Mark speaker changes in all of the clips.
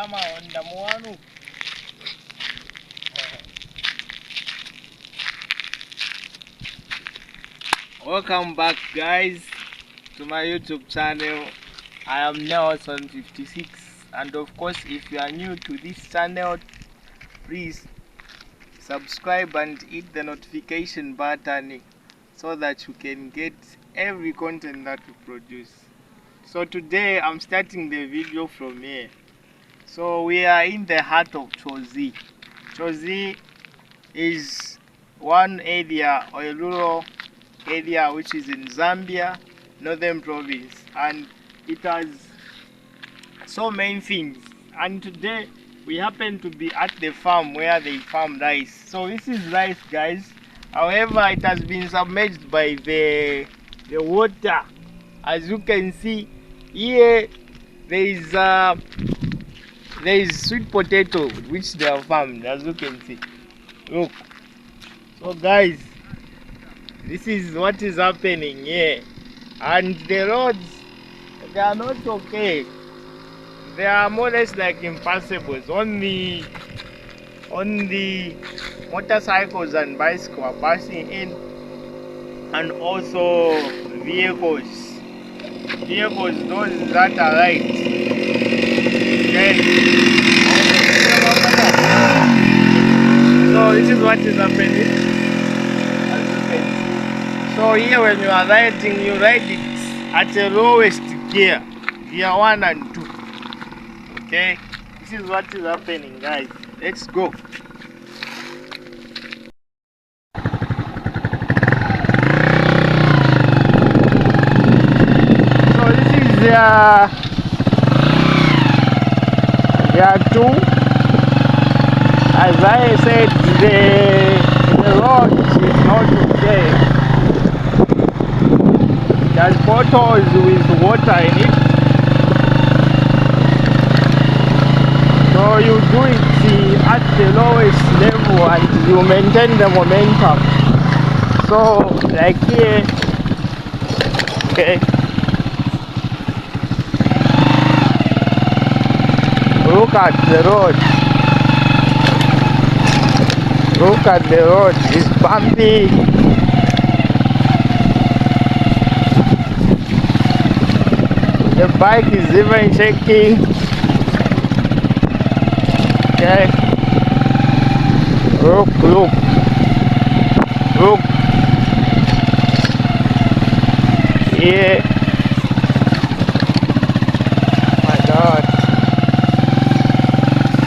Speaker 1: Lama on the Moanu. Welcome back, guys, to my YouTube channel. I am Nelson56, and of course, if you are new to this channel, please subscribe and hit the notification button so that you can get every content that we produce. So today I'm starting the video from here. So we are in the heart of Chozi. Chozi is one area or a rural area which is in Zambia, northern province, and it has so many things. And today we happen to be at the farm where they farm rice. So this is rice, guys. However, it has been submerged by the water. As you can see here, there is sweet potato which they have farmed, as you can see. Look. So guys, this is what is happening here. And the roads, they are not okay. They are more or less like impassable. Only motorcycles and bicycles are passing in, and also vehicles those that are right. Okay. So this is what is happening, as you can see. So here when you are riding, you ride it at the lowest gear 1 and 2. Okay, this is what is happening, guys. Let's go. So this is their 2. As I said, the road is not okay. There's potholes with water in it. So you do it at the lowest level and you maintain the momentum. So like here, okay. Look at the road. Look at the road, it's bumpy. The bike is even shaking. Okay. Look. Yeah. My God.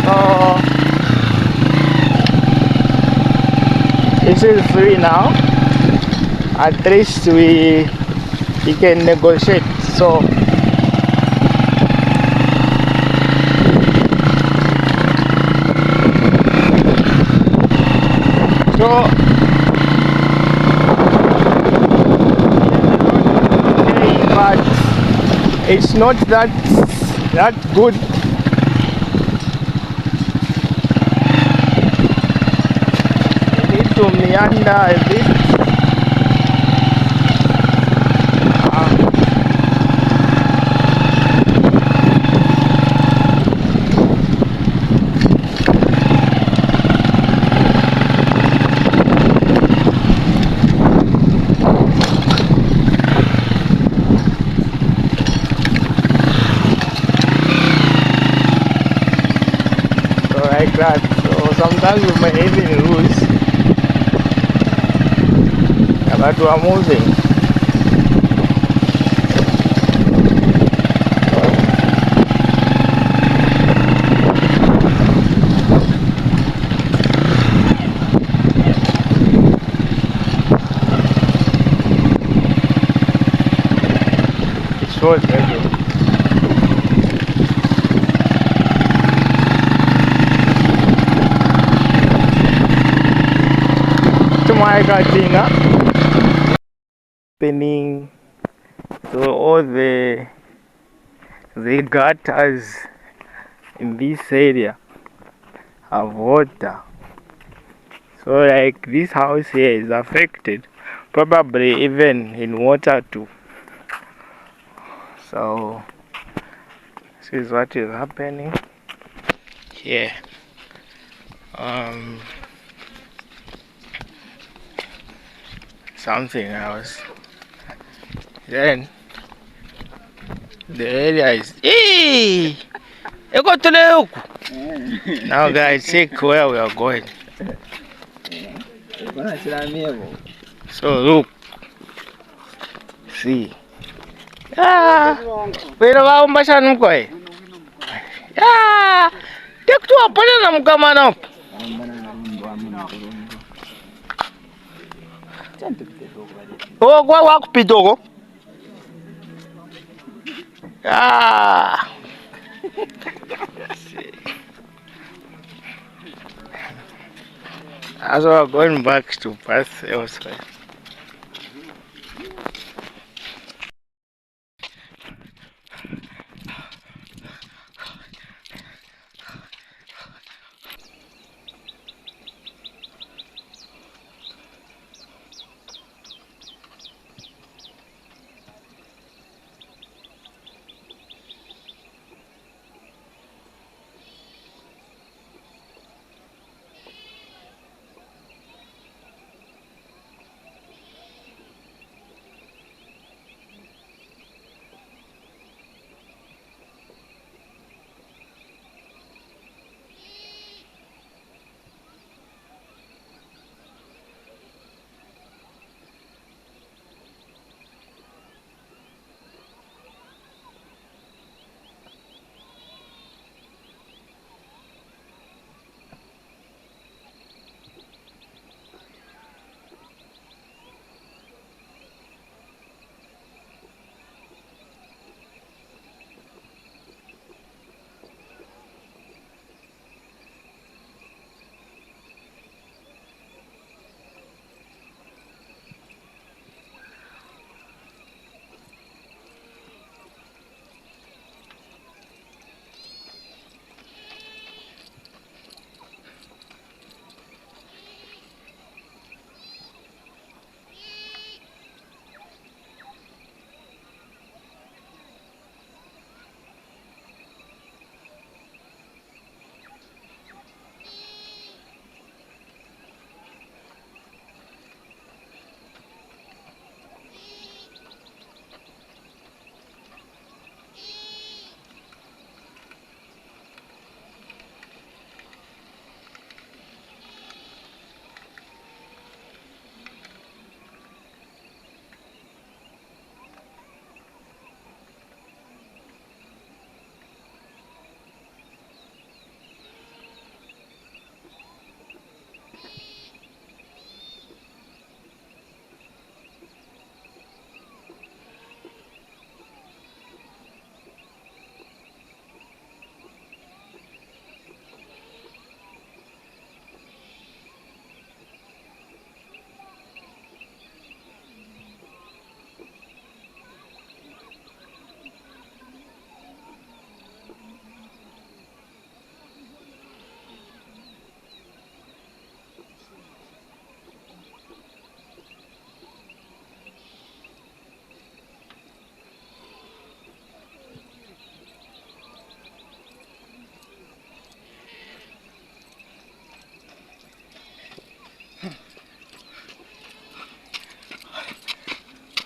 Speaker 1: Oh. This is free now. At least we can negotiate. So okay, but it's not that good. To meander a bit. So like that. So sometimes we may even lose. But we are moving. It's short, maybe. To my Katina. Happening to all the gutters in this area have water. So like this house here is affected, probably even in water too. So this is what is happening. yeah. Something else. Then the area is now guys, check where we are going. So look, see. Pero waomba sana mkoe. Tek tu apa na mkamana. Oh, kwa wakupita huko. As we're going back to Perth elsewhere.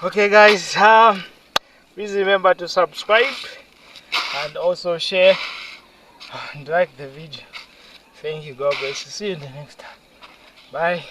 Speaker 1: Okay guys, please remember to subscribe and also share and like the video. Thank you, God bless you. See you in the next time. Bye.